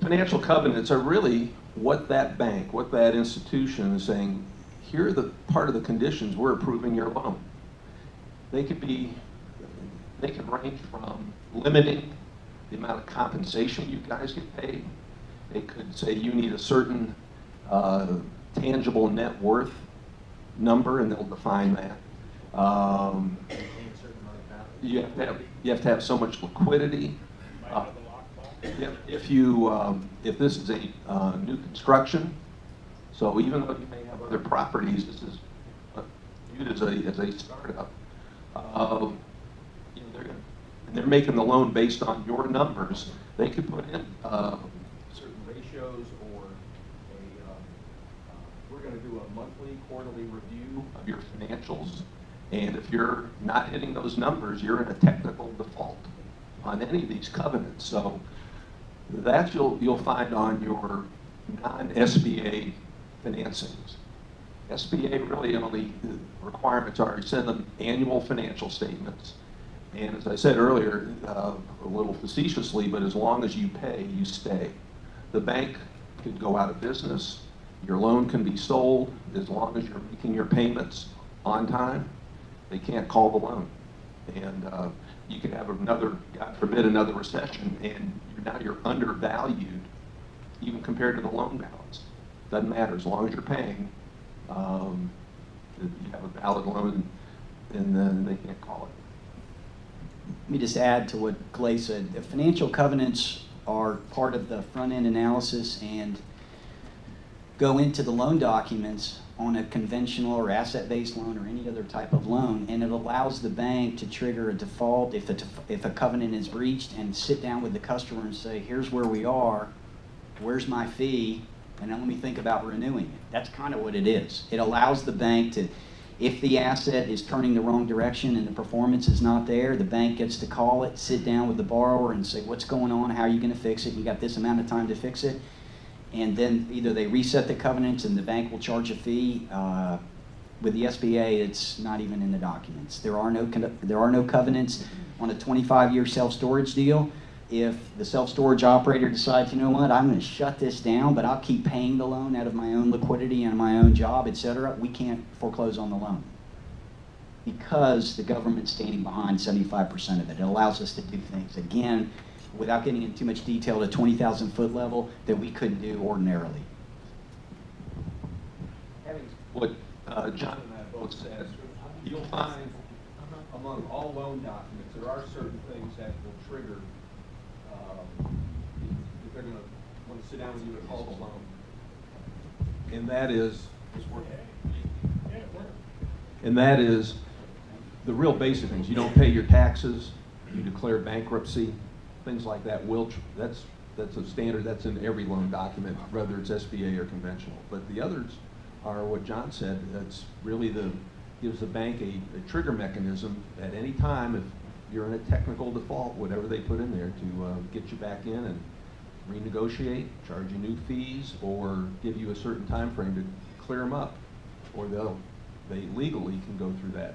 Financial covenants are really what that bank, what that institution is saying, here are the part of the conditions we're approving your loan. They could range from limiting the amount of compensation you guys get paid. They could say you need a certain tangible net worth number, and they'll define that. You have to have so much liquidity. If this is a new construction, so even though you may have other properties, this is viewed as a startup. They're making the loan based on your numbers. They could put in certain ratios, or we're going to do a monthly, quarterly review of your financials. And if you're not hitting those numbers, you're in a technical default on any of these covenants. So that you'll find on your non-SBA financings. SBA really only requirements are you send them annual financial statements. And as I said earlier, a little facetiously, but as long as you pay, you stay. The bank could go out of business. Your loan can be sold as long as you're making your payments on time. They can't call the loan. And you could have another, God forbid, another recession, and now you're undervalued even compared to the loan balance. Doesn't matter, as long as you're paying, you have a valid loan, and then they can't call it. Let me just add to what Clay said. The financial covenants are part of the front-end analysis and go into the loan documents on a conventional or asset-based loan or any other type of loan, and it allows the bank to trigger a default if a covenant is breached, and sit down with the customer and say, here's where we are, where's my fee, and then let me think about renewing it. That's kind of what it is. It allows the bank to, if the asset is turning the wrong direction and the performance is not there, the bank gets to call it, sit down with the borrower and say, what's going on, how are you going to fix it, you got this amount of time to fix it. And then either they reset the covenants and the bank will charge a fee. With the SBA, it's not even in the documents. There are no covenants on a 25-year self-storage deal. If the self-storage operator decides, you know what, I'm going to shut this down, but I'll keep paying the loan out of my own liquidity and my own job, etc., we can't foreclose on the loan because the government's standing behind 75% of it. It allows us to do things, again, without getting into too much detail, at a 20,000-foot level that we couldn't do ordinarily. What John and I both said, you'll find among all loan documents, there are certain things that will trigger if they're going to want to sit down with you and call the loan. And that is the real basic things. You don't pay your taxes, you declare bankruptcy, things like that. That's a standard. That's in every loan document, whether it's SBA or conventional. But the others are what John said. That's really gives the bank a trigger mechanism at any time if you're in a technical default, whatever they put in there, to get you back in and renegotiate, charge you new fees, or give you a certain time frame to clear them up, or they legally can go through that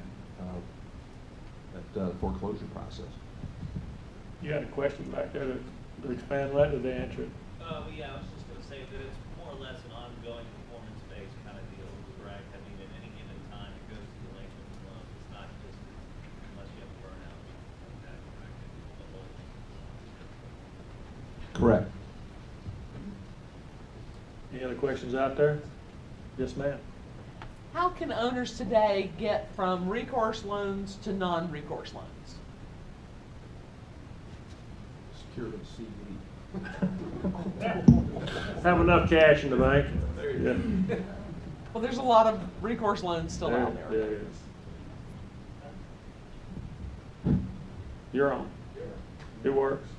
foreclosure process. You had a question back there to expand that, or they answer it? Yeah, I was just going to say that it's more or less an ongoing performance-based kind of deal, correct? I mean, at any given time, it goes to the length of the loan. It's not just unless you have a burnout like that, correct? Correct. Any other questions out there? Yes, ma'am. How can owners today get from recourse loans to non-recourse loans? Secure with CD. Have enough cash in the bank. Yeah. Well, there's a lot of recourse loans still out there. There is. You're on. It works.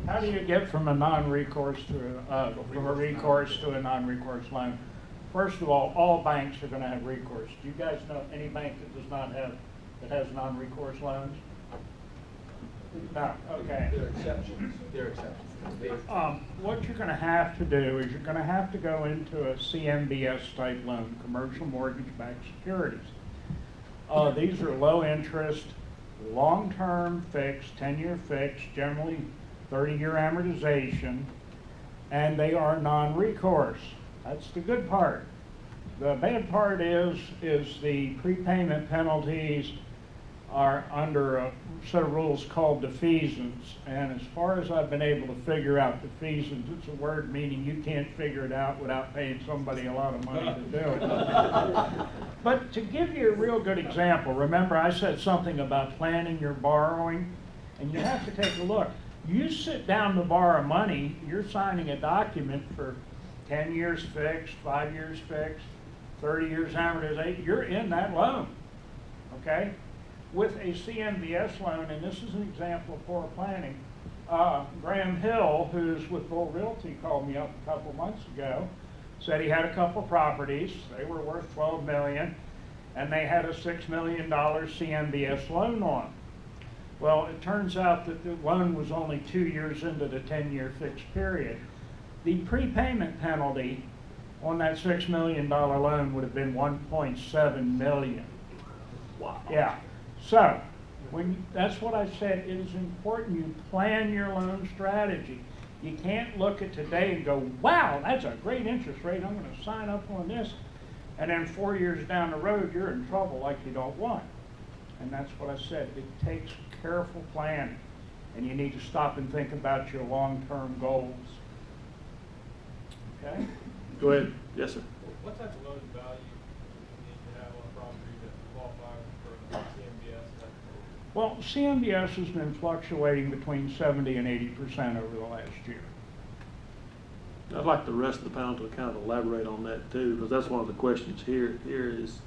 How do you get from a non-recourse to from a recourse to a non-recourse loan? First of all banks are going to have recourse. Do you guys know any bank that does not have, that has non-recourse loans? No. Okay. There are exceptions. What you're going to have to do is you're going to have to go into a CMBS type loan, commercial mortgage-backed securities. These are low interest, long-term fixed, 10-year fixed, generally 30-year amortization, and they are non-recourse. That's the good part. The bad part is the prepayment penalties are under a set of rules called defeasance. And as far as I've been able to figure out, defeasance, it's a word meaning you can't figure it out without paying somebody a lot of money to do it. But to give you a real good example, remember I said something about planning your borrowing, and you have to take a look. You sit down to borrow money, you're signing a document for 10 years fixed, 5 years fixed, 30 years amortization, you're in that loan, okay? With a CMBS loan, and this is an example of poor planning, Graham Hill, who's with Bull Realty, called me up a couple months ago, said he had a couple properties, they were worth $12 million, and they had a $6 million CMBS loan on. Well, it turns out that the loan was only 2 years into the 10-year fixed period. The prepayment penalty on that $6 million loan would have been $1.7 million. Wow. Yeah. So, that's what I said, it is important you plan your loan strategy. You can't look at today and go, wow, that's a great interest rate, I'm going to sign up on this. And then 4 years down the road, you're in trouble like you don't want. And that's what I said, it takes careful planning. And you need to stop and think about your long-term goals. Okay? Go ahead. Yes, sir. What type of loan value do you need to have on a property that qualifies for CMBS? Well, CMBS has been fluctuating between 70 and 80% over the last year. I'd like the rest of the panel to kind of elaborate on that too, because that's one of the questions here is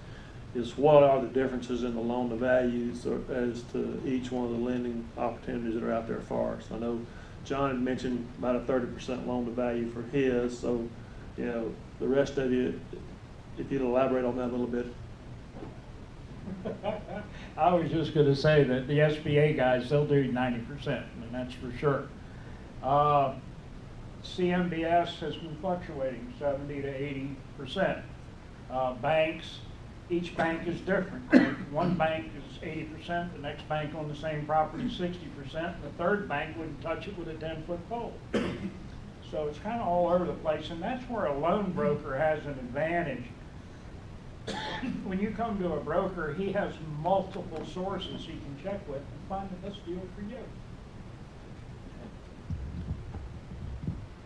what are the differences in the loan to values as to each one of the lending opportunities that are out there for us. I know John had mentioned about a 30% loan to value for his, so you know, the rest of you, if you'd elaborate on that a little bit. I was just going to say that the SBA guys, they'll do 90%, and that's for sure. CMBS has been fluctuating 70 to 80%. Banks, each bank is different. Right? One bank is 80%, the next bank on the same property is 60%, and the third bank wouldn't touch it with a 10-foot pole. So it's kind of all over the place, and that's where a loan broker has an advantage. When you come to a broker, he has multiple sources he can check with and find the best deal for you.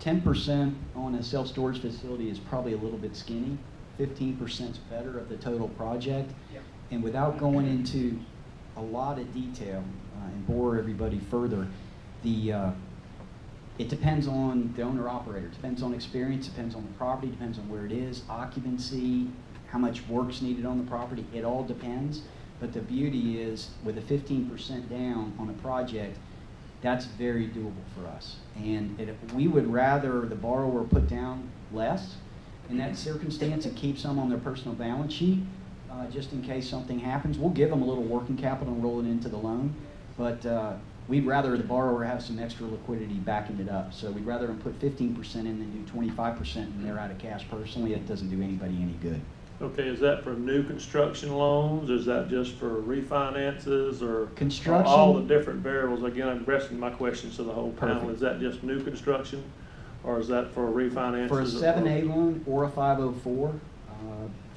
10% on a self-storage facility is probably a little bit skinny. 15% is better of the total project. Yep. And without going into a lot of detail and bore everybody further, it depends on the owner-operator. It depends on experience, depends on the property, depends on where it is, occupancy, how much work's needed on the property. It all depends. But the beauty is, with a 15% down on a project, that's very doable for us. And we would rather the borrower put down less in that circumstance and keep some on their personal balance sheet, just in case something happens. We'll give them a little working capital and roll it into the loan, but we'd rather the borrower have some extra liquidity backing it up. So we'd rather them put 15% in than do 25% and they're out of cash personally. It doesn't do anybody any good. Okay, is that for new construction loans? Is that just for refinances or Construction? all the different variables? Again, I'm addressing my questions to the whole panel. Perfect. Is that just new construction or is that for refinances? For a 7A loan or a 504,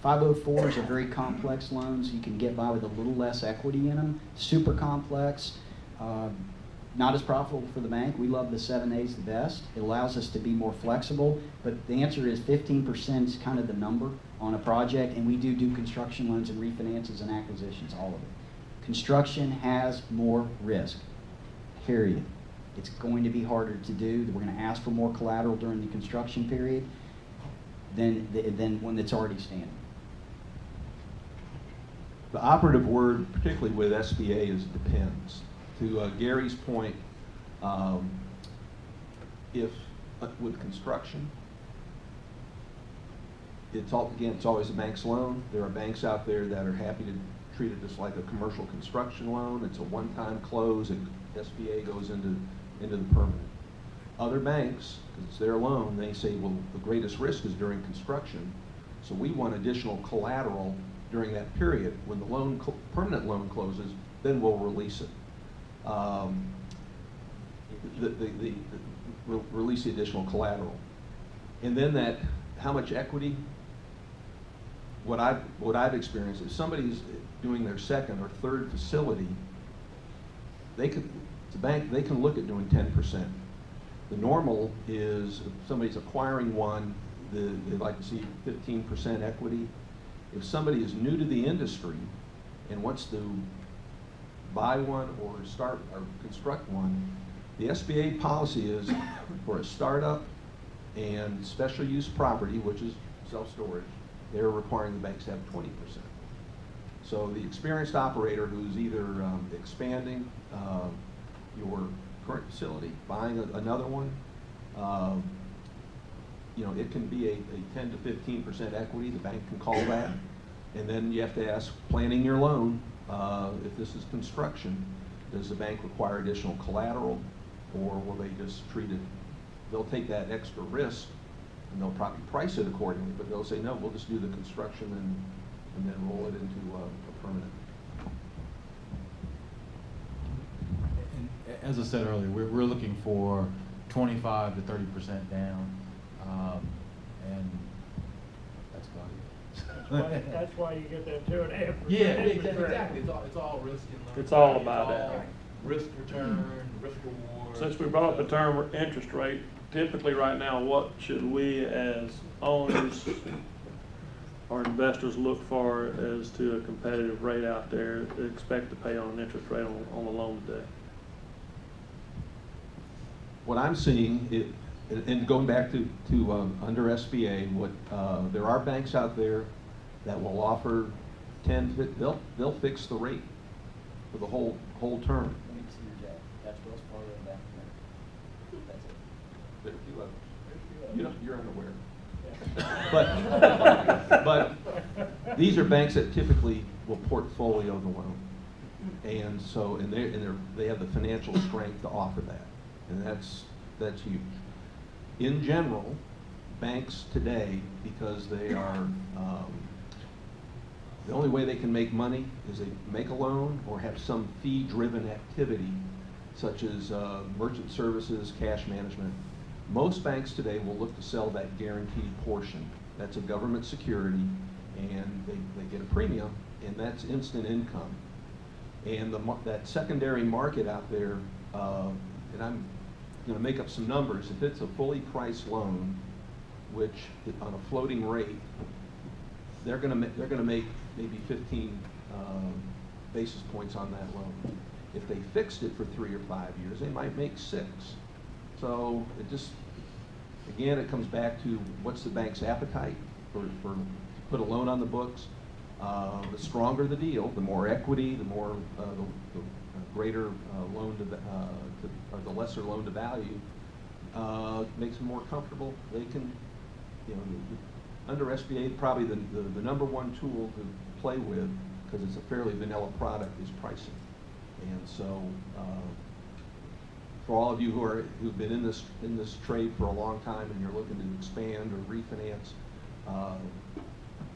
504s are very complex loans. You can get by with a little less equity in them. Super complex, not as profitable for the bank. We love the 7As the best. It allows us to be more flexible, but the answer is 15% is kind of the number on a project, and we do construction loans and refinances and acquisitions, all of it. Construction has more risk, period. It's going to be harder to do. We're going to ask for more collateral during the construction period than when it's already standing. The operative word, particularly with SBA, is depends. To Gary's point, if with construction, it's always a bank's loan. There are banks out there that are happy to treat it just like a commercial construction loan. It's a one-time close, and SBA goes into the permanent. Other banks, because it's their loan, they say, well, the greatest risk is during construction, so we want additional collateral during that period. When the permanent loan closes, then we'll release it. release the additional collateral. And then that, how much equity? What I've experienced, if somebody's doing their second or third facility, the bank, they can look at doing 10%. The normal is if somebody's acquiring one, they like to see 15% equity. If somebody is new to the industry and wants to buy one or start or construct one, the SBA policy is for a startup and special use property, which is self-storage, they're requiring the banks to have 20%. So the experienced operator who's either expanding your current facility, buying another one, you know, it can be a 10 to 15% equity. The bank can call that. And then you have to ask, planning your loan, if this is construction, does the bank require additional collateral, or will they just treat it, they'll take that extra risk and they'll probably price it accordingly, but they'll say, no, we'll just do the construction and then roll it into a permanent. And as I said earlier, we're looking for 25 to 30% down, and that's about it. That's why you get that 2.5%. Yeah, exactly. It's all risk and learn. It's all about that. Risk return, risk reward. Since we brought up the term interest rate, typically right now, what should we as owners or investors look for as to a competitive rate out there to expect to pay on an interest rate on the loan today? What I'm seeing, and going back to under SBA, there are banks out there that will offer 10, they'll fix the rate for the whole term. Let me see your debt. That's Wells Fargo back there. That's it. There are a few others. You're unaware. But these are banks that typically will portfolio the loan, and so they have the financial strength to offer that, and that's huge. In general, banks today, because they are the only way they can make money is they make a loan or have some fee-driven activity, such as merchant services, cash management. Most banks today will look to sell that guaranteed portion. That's a government security, and they get a premium, and that's instant income. And that secondary market out there, and I'm going to make up some numbers. If it's a fully priced loan, which on a floating rate, they're going to make maybe 15 basis points on that loan. If they fixed it for 3 or 5 years, they might make 6. So it just, again, it comes back to what's the bank's appetite for put a loan on the books. The stronger the deal, the more equity, the more the greater loan to or the lesser loan to value makes them more comfortable. They can, you know, under SBA, probably the number one tool to play with, because it's a fairly vanilla product, is pricing. And so, for all of you who've been in this trade for a long time and you're looking to expand or refinance,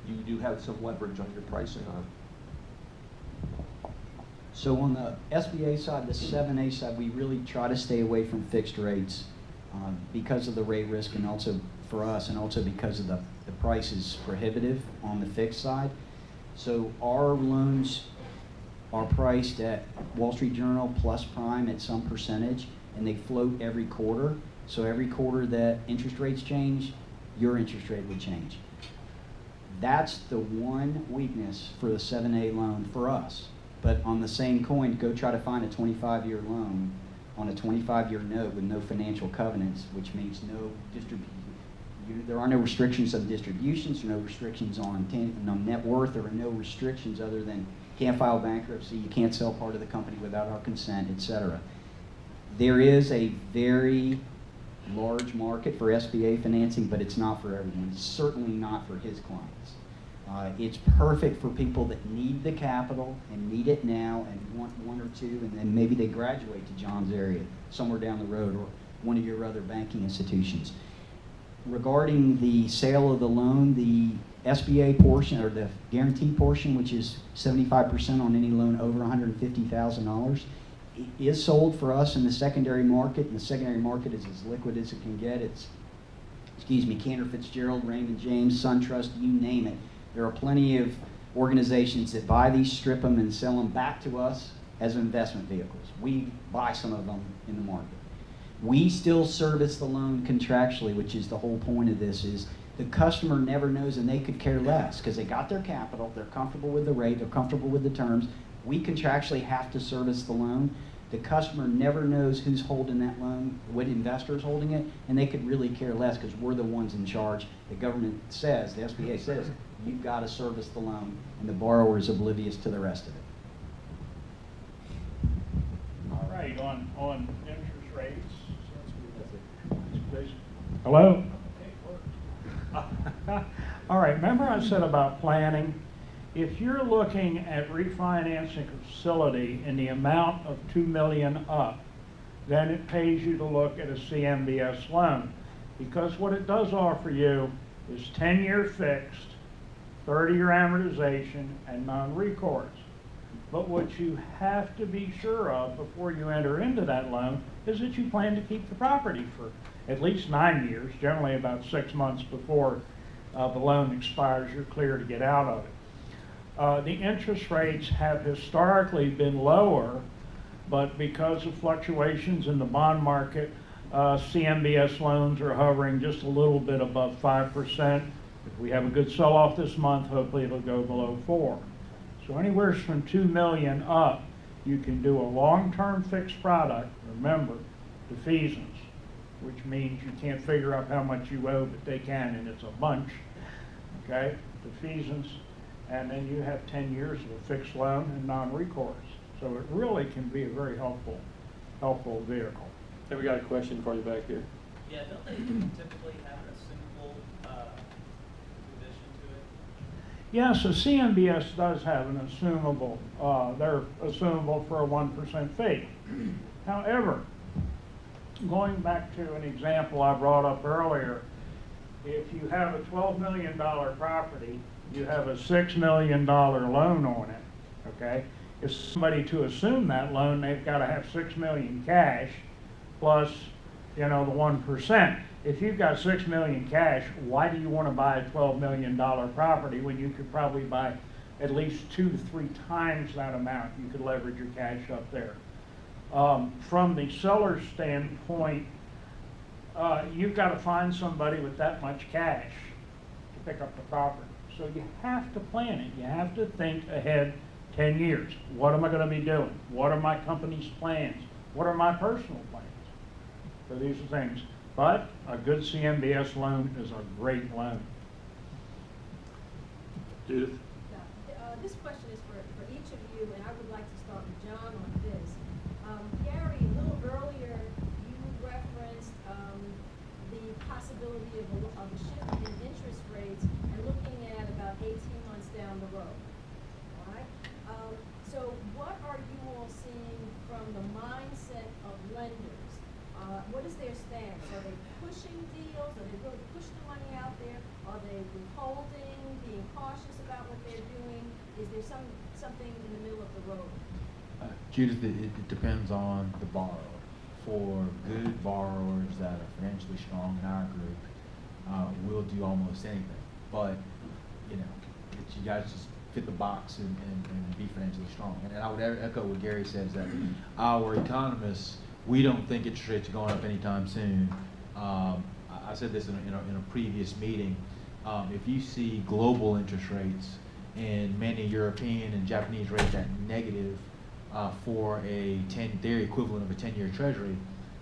you do have some leverage on your pricing on it. So on the SBA side, the 7A side, we really try to stay away from fixed rates because of the rate risk, and also for us, and also because of the price is prohibitive on the fixed side. So our loans are priced at Wall Street Journal plus prime at some percentage, and they float every quarter. So every quarter that interest rates change, your interest rate would change. That's the one weakness for the 7A loan for us. But on the same coin, go try to find a 25-year loan on a 25-year note with no financial covenants, which means no distribution. There are no restrictions on distributions, no restrictions on net worth, there are no restrictions other than can't file bankruptcy, you can't sell part of the company without our consent, etc. There is a very large market for SBA financing, but it's not for everyone. It's certainly not for his clients. It's perfect for people that need the capital and need it now and want one or two, and then maybe they graduate to John's area somewhere down the road or one of your other banking institutions. Regarding the sale of the loan, the SBA portion or the guaranteed portion, which is 75% on any loan over $150,000, is sold for us in the secondary market, and the secondary market is as liquid as it can get. It's, excuse me, Cantor Fitzgerald, Raymond James, SunTrust, you name it. There are plenty of organizations that buy these, strip them, and sell them back to us as investment vehicles. We buy some of them in the market. We still service the loan contractually, which is the whole point of this, is the customer never knows, and they could care less because they got their capital, they're comfortable with the rate, they're comfortable with the terms. We contractually have to service the loan. The customer never knows who's holding that loan, what investor is holding it, and they could really care less because we're the ones in charge. The government says, the SBA says, you've got to service the loan, and the borrower is oblivious to the rest of it. All right, on interest rates. Hello? All right, remember I said about planning? If you're looking at refinancing a facility in the amount of $2 million up, then it pays you to look at a CMBS loan. Because what it does offer you is 10-year fixed, 30-year amortization, and non-recourse. But what you have to be sure of before you enter into that loan is that you plan to keep the property for at least 9 years, generally about 6 months before the loan expires, you're clear to get out of it. The interest rates have historically been lower, but because of fluctuations in the bond market, CMBS loans are hovering just a little bit above 5%. If we have a good sell-off this month, hopefully it'll go below 4%. So anywhere from $2 million up, you can do a long-term fixed product, remember, defeasance, which means you can't figure out how much you owe, but they can, and it's a bunch, okay? Defeasance, and then you have 10 years of a fixed loan and non-recourse. So it really can be a very helpful vehicle. Hey, we got a question for you back here. Yeah, don't they typically have an assumable condition to it? Yeah, so CMBS does have an assumable, they're assumable for a 1% fee. However, going back to an example I brought up earlier, if you have a $12 million property, you have a $6 million loan on it, okay? If somebody to assume that loan, they've got to have $6 million cash plus, you know, the 1%. If you've got $6 million cash, why do you want to buy a $12 million property when you could probably buy at least 2 to 3 times that amount? You could leverage your cash up there. From the seller's standpoint, you've got to find somebody with that much cash to pick up the property. So you have to plan it. You have to think ahead 10 years. What am I going to be doing? What are my company's plans? What are my personal plans? So these are things. But a good CMBS loan is a great loan. Judith? This question is for each of you, and I would like to start with John on this. Gary, a little earlier, you referenced the possibility of a shift in interest rates and looking at about 18 months down the road. All right? So what are you all seeing from the mindset of lenders? What is their stance? Are they pushing deals? Are they really pushing the money out there? Are they withholding, being cautious about what they're doing? Is there something in the middle of the road? Judith, it depends on the borrower. For good borrowers that are financially strong in our group, we'll do almost anything. But, you know, you guys just fit the box and be financially strong. And I would echo what Gary says, that our economists, we don't think interest rates are going up anytime soon. I said this in a previous meeting. If you see global interest rates and many European and Japanese rates at negative for their equivalent of a 10-year treasury,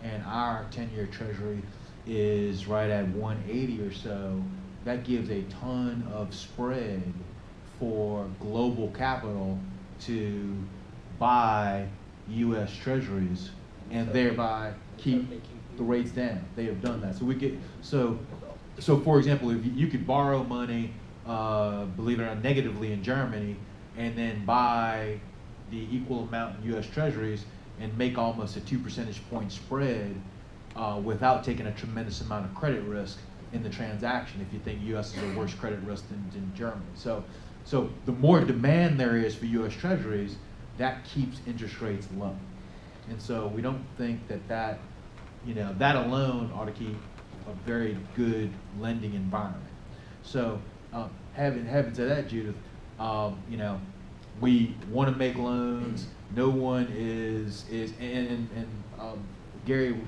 and our 10-year treasury is right at 180 or so, that gives a ton of spread for global capital to buy U.S. treasuries and thereby keep the rates down. They have done that. So for example, if you could borrow money, believe it or not, negatively in Germany, and then buy the equal amount in U.S. treasuries and make almost a 2 percentage point spread without taking a tremendous amount of credit risk in the transaction, if you think U.S. is a worse credit risk than Germany. So the more demand there is for U.S. treasuries, that keeps interest rates low. And so we don't think that that alone ought to keep a very good lending environment. So having said that, Judith, we want to make loans. No one is Gary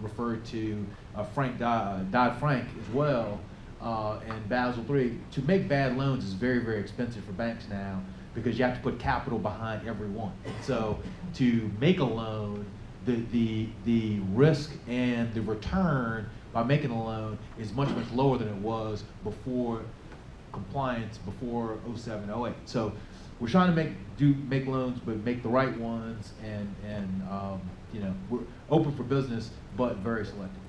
referred to Frank Dodd-Frank as well, and Basel III. To make bad loans is very, very expensive for banks now because you have to put capital behind every one. So to make a loan, the risk and the return by making a loan is much, much lower than it was before compliance, before 07, 08. So we're trying to make loans, but make the right ones, and we're open for business, but very selective.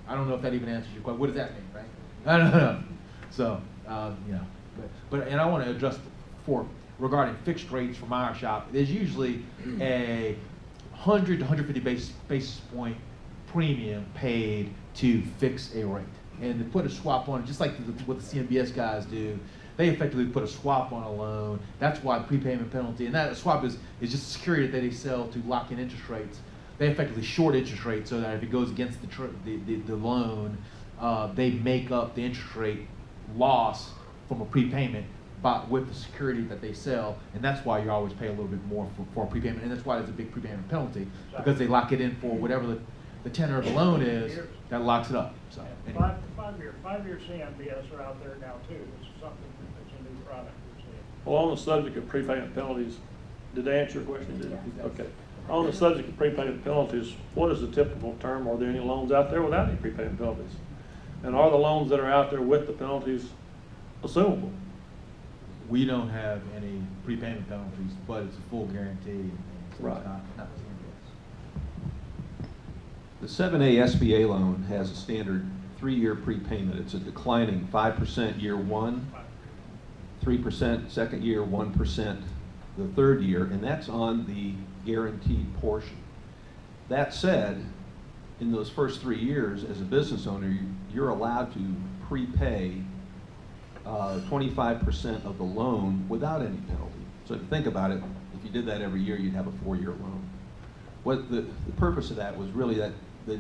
I don't know if that even answers your question. What does that mean, right? I don't know. So but I want to address regarding fixed rates from our shop. There's usually a 100 to 150 basis point premium paid to fix a rate, and to put a swap on it, just like what the CMBS guys do. They effectively put a swap on a loan. That's why prepayment penalty, and that swap is just security that they sell to lock in interest rates. They effectively short interest rates so that if it goes against the loan, they make up the interest rate loss from a prepayment with the security that they sell, and that's why you always pay a little bit more for a prepayment, and that's why there's a big prepayment penalty, because they lock it in for whatever the tenor of the loan is that locks it up. So anyway. Five-year CMBS are out there now too. This is something that's a new product we're seeing. Well, on the subject of prepayment penalties, did they answer your question? Did they? Okay. On the subject of prepayment penalties, what is the typical term? Are there any loans out there without any prepayment penalties? And are the loans that are out there with the penalties assumable? We don't have any prepayment penalties, but it's a full guarantee. So Right. It's not The 7A SBA loan has a standard 3-year prepayment. It's a declining 5% year one, 3% second year, 1% the third year, and that's on the guaranteed portion. That said, in those first 3 years as a business owner, you're allowed to prepay 25% of the loan without any penalty. So if you think about it, if you did that every year, you'd have a 4-year loan. What the purpose of that was really that they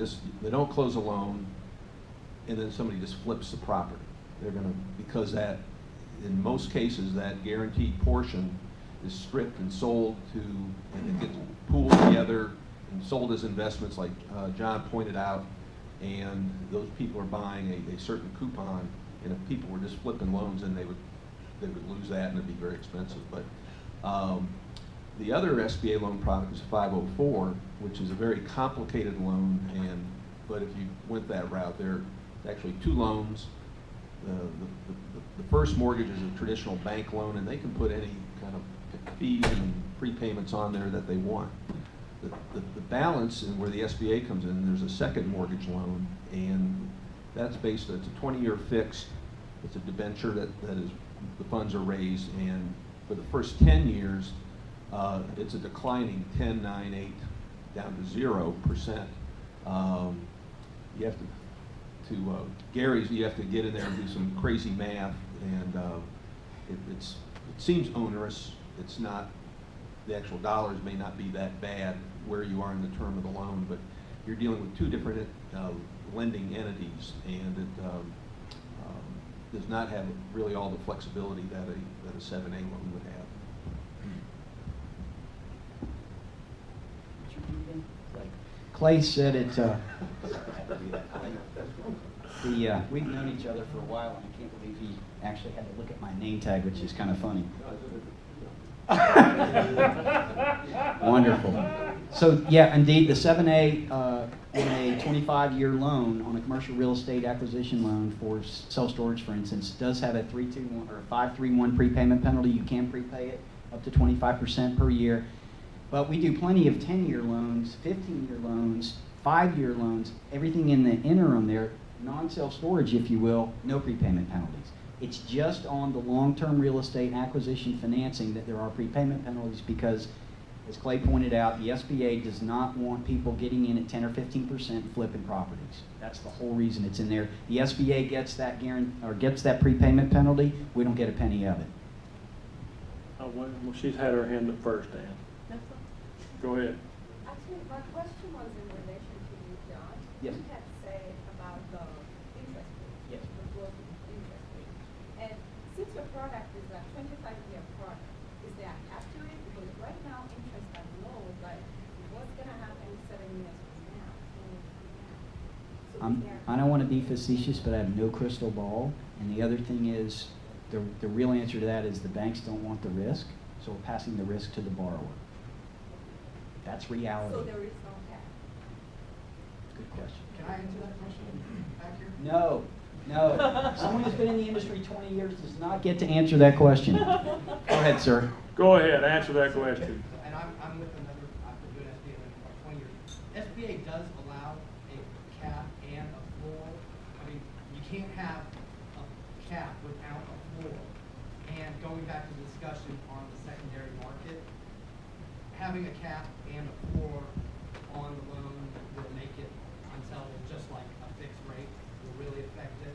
don't close a loan and then somebody just flips the property. They're gonna, because that, in most cases, that guaranteed portion is stripped and sold to, and it gets pooled together and sold as investments, like John pointed out, and those people are buying a certain coupon, and if people were just flipping loans, then they would lose that and it'd be very expensive. But the other SBA loan product is 504, which is a very complicated loan, but if you went that route, there are actually 2 loans. The first mortgage is a traditional bank loan, and they can put any kind of fees and prepayments on there that they want. The balance, and where the SBA comes in, there's a second mortgage loan, and that's it's a 20-year fix. It's a debenture that is, the funds are raised, and for the first 10 years, it's a declining 10, 9, 8, down to 0%. You have to Gary's, you have to get in there and do some crazy math, and it seems onerous. It's not, the actual dollars may not be that bad where you are in the term of the loan, but you're dealing with 2 different lending entities, and it does not have really all the flexibility that a 7A loan would have. Clay said it, we've known each other for a while, and I can't believe he actually had to look at my name tag, which is kind of funny. Wonderful. So yeah, indeed, the 7A on a 25-year loan on a commercial real estate acquisition loan for self-storage, for instance, does have a 3-2-1 or a 5-3-1 prepayment penalty. You can prepay it up to 25% per year. But we do plenty of 10-year loans, 15-year loans, 5-year loans, everything in the interim there, non-self-storage, if you will, no prepayment penalties. It's just on the long-term real estate acquisition financing that there are prepayment penalties because, as Clay pointed out, the SBA does not want people getting in at 10 or 15% flipping properties. That's the whole reason it's in there. The SBA gets that gets that prepayment penalty. We don't get a penny of it. Oh, well, she's had her hand up first, Dan. Go ahead. Actually, my question was in relation to you, John. Yes. You had said about the interest rate. Yes. The floating interest rate. And since your product is a 25-year product, is there a cap to it? Because right now, interest are low, but what's gonna happen 7 years from now, 10 years from now? So is there- I don't want to be facetious, but I have no crystal ball. And the other thing is, the real answer to that is the banks don't want the risk, so we're passing the risk to the borrower. That's reality. So there is no cap. Good question. Can I answer that question back here? No, no. Someone who's been in the industry 20 years does not get to answer that question. Go ahead, sir. Go ahead, answer that question. And I'm with another, I've been doing SBA for 20 years. SBA does allow a cap and a floor. I mean, you can't have a cap without a floor. And going back to the discussion on the secondary market, having a cap and a floor on the loan will make it unsellable, just like a fixed rate will really affect it.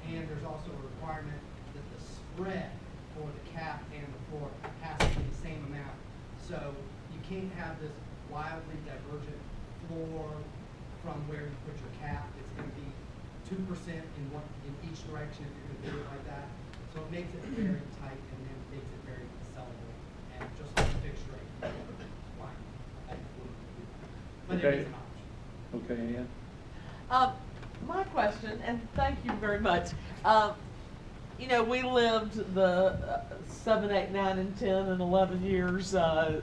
And there's also a requirement that the spread for the cap and the floor has to be the same amount. So you can't have this wildly divergent floor from where you put your cap. It's going to be 2% in each direction if you're going to do it like that. So it makes it very tight and then makes it very sellable. And just like a fixed rate, fine. But it Okay. is an option. Okay, Ann? My question, and thank you very much. You know, we lived the 7, 8, 9, and 10, and 11 years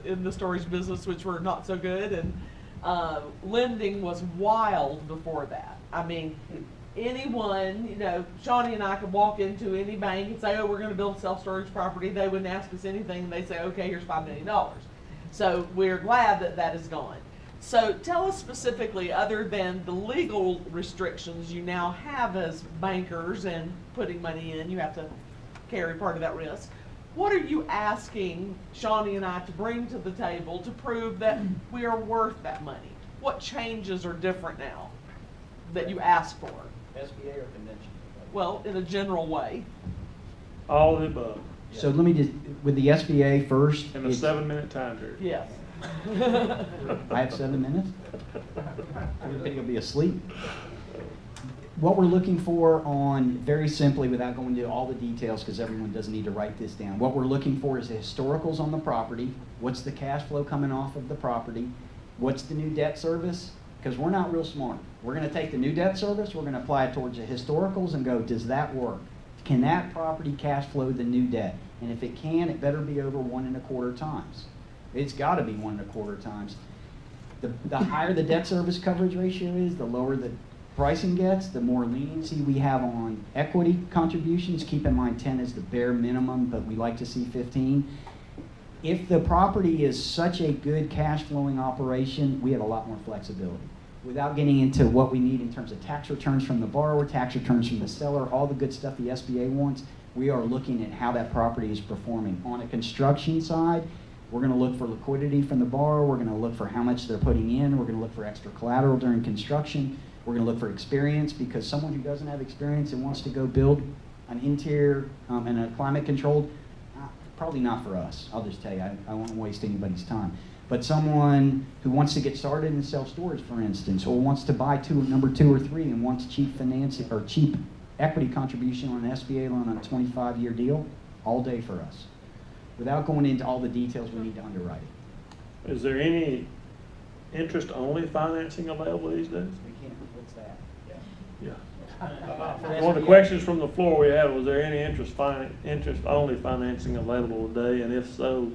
in the storage business, which were not so good, and lending was wild before that. I mean, anyone, you know, Shawnee and I could walk into any bank and say, oh, we're going to build a self-storage property. They wouldn't ask us anything, and they say, okay, here's $5 million. So we're glad that that is gone. So tell us specifically, other than the legal restrictions you now have as bankers and putting money in, you have to carry part of that risk. What are you asking Shawnee and I to bring to the table to prove that we are worth that money? What changes are different now that you ask for? SBA or convention? Well, in a general way. All of the above, So let me just, with the SBA first. in a it's- 7-minute time period. Yes. I have 7 minutes? Everybody will be asleep. What we're looking for on, very simply, without going into all the details, because everyone doesn't need to write this down, what we're looking for is the historicals on the property. What's the cash flow coming off of the property? What's the new debt service? Because we're not real smart. We're going to take the new debt service, we're going to apply it towards the historicals and go, does that work? Can that property cash flow the new debt? And if it can, it better be over 1.25 times. It's got to be 1.25 times. The higher the debt service coverage ratio is, the lower the pricing gets, the more leniency we have on equity contributions. Keep in mind 10 is the bare minimum, but we like to see 15. If the property is such a good cash flowing operation, we have a lot more flexibility. Without getting into what we need in terms of tax returns from the borrower, tax returns from the seller, all the good stuff the SBA wants, we are looking at how that property is performing. On a construction side, we're going to look for liquidity from the borrower. We're going to look for how much they're putting in. We're going to look for extra collateral during construction. We're going to look for experience, because someone who doesn't have experience and wants to go build an interior and a climate controlled, probably not for us. I'll just tell you, I won't waste anybody's time. But someone who wants to get started in self-storage, for instance, or wants to buy number 2 or 3 and wants cheap financing or cheap equity contribution on an SBA loan on a 25-year deal, all day for us. Without going into all the details, we need to underwrite it. Is there any interest-only financing available these days? We can't. What's that? Yeah. One of the questions from the floor we had, was there any interest-only financing available today? And if so,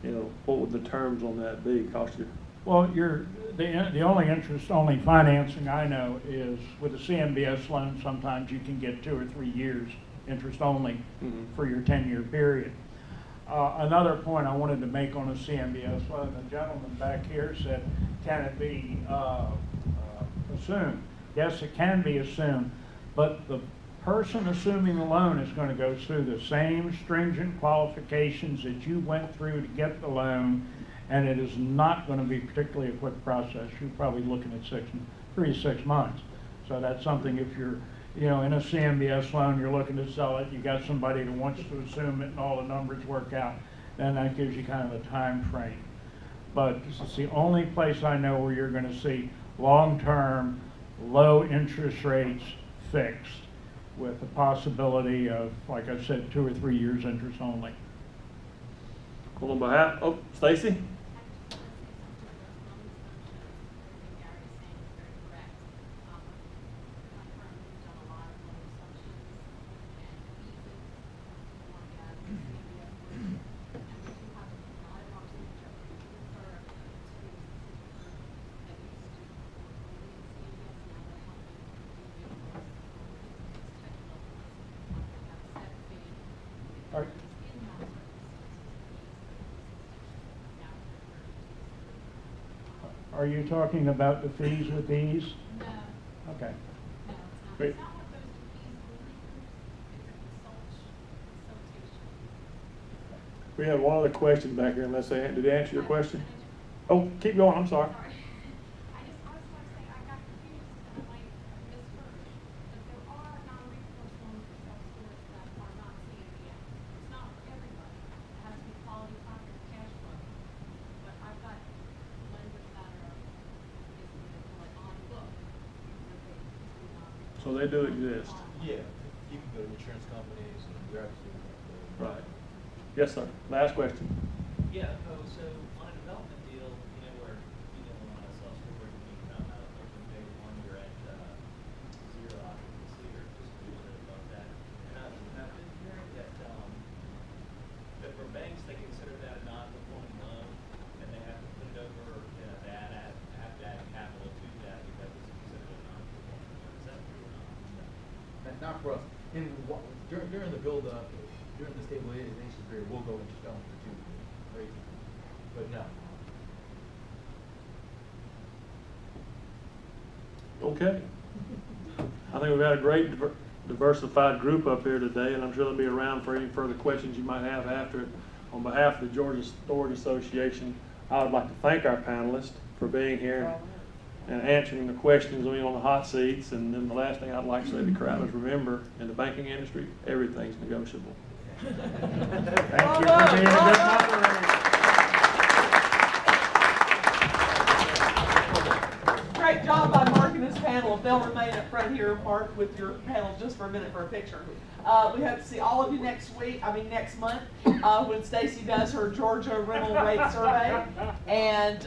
you know, what would the terms on that be, cost you? Well, the only interest-only financing I know is with a CMBS loan. Sometimes you can get 2 or 3 years interest-only for your 10-year period. Another point I wanted to make on a CMBS loan, the gentleman back here said, can it be assumed? Yes, it can be assumed, but the person assuming the loan is going to go through the same stringent qualifications that you went through to get the loan, and it is not going to be particularly a quick process. You're probably looking at 3 to 6 months. So that's something, if you're, you know, in a CMBS loan, you're looking to sell it, you got somebody that wants to assume it and all the numbers work out, then that gives you kind of a time frame. but it's the only place I know where you're gonna see long-term, low interest rates fixed with the possibility of, like I said, 2 or 3 years interest only. Well, on behalf, oh, Stacy? Are- Are you talking about the fees with these? No, Okay. no, it's not. Wait. It's not what goes to fees only, it's a consultation. We have one other question back here, unless they, did they answer your question? Oh, keep going, I'm sorry. Sorry. I just want to say, I got confused and I might have misheard, that there are non-recourse loans for self-storage that are not CMBS. It's not for everybody. It has to be quality property cash flow. But I've got lenders that are, basically, like on book, that they do non-recourse. So they do exist. Yeah, you can go to insurance companies and you're absolutely Right. Yes, sir. Last question. Yeah, so on a development deal, where you don't want to self-storage, and you come out of open day one, you're at zero occupancy or just a little bit above that. And I've been hearing that for banks, they consider that a non-performing loan, and they have to put it over, they have to add capital to that because it's considered a non-performing loan. Is that true or not? Not for us. During the build-up, during the stabilization period, we'll go into stone for 2 years, right? But no. Okay. I think we've had a great diversified group up here today, and I'm sure they'll be around for any further questions you might have after it. On behalf of the Georgia Storage Association, I would like to thank our panelists for being here and answering the questions on the hot seats. And then the last thing I'd like to say to the crowd is remember, in the banking industry, everything's negotiable. Thank you for being a good moderator. Great job by Mark and his panel. If they'll remain up front here, Mark, with your panel just for a minute for a picture. We hope to see all of you next month, when Stacy does her Georgia rental rate survey. And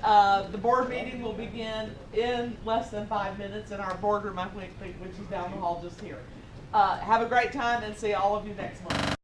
the board meeting will begin in less than 5 minutes in our boardroom, I think, which is down the hall just here. Have a great time and see all of you next month.